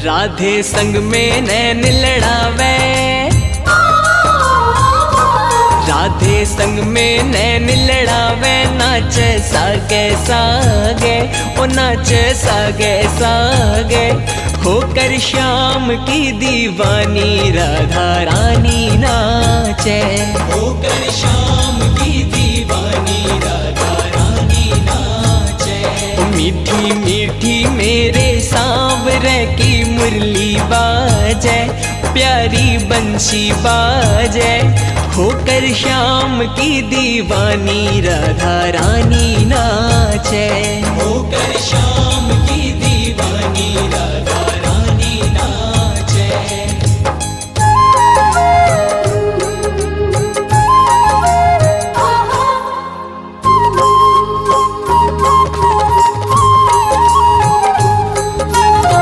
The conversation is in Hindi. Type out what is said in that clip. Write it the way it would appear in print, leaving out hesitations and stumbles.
राधे संग में नैन लड़ावे, राधे संग में नैन लड़ावे, नाचे सागे सागे, ओ नाचे सागे सागे। होकर श्याम की दीवानी राधा रानी नाचे, होकर श्याम की दीवानी राधा रानी नाचे। मीठी मीठी मेरे सांवरे की मुरली बाजे, प्यारी बंशी बाजे। होकर श्याम की दीवानी राधा रानी नाचे, होकर श्याम की दीवानी राधा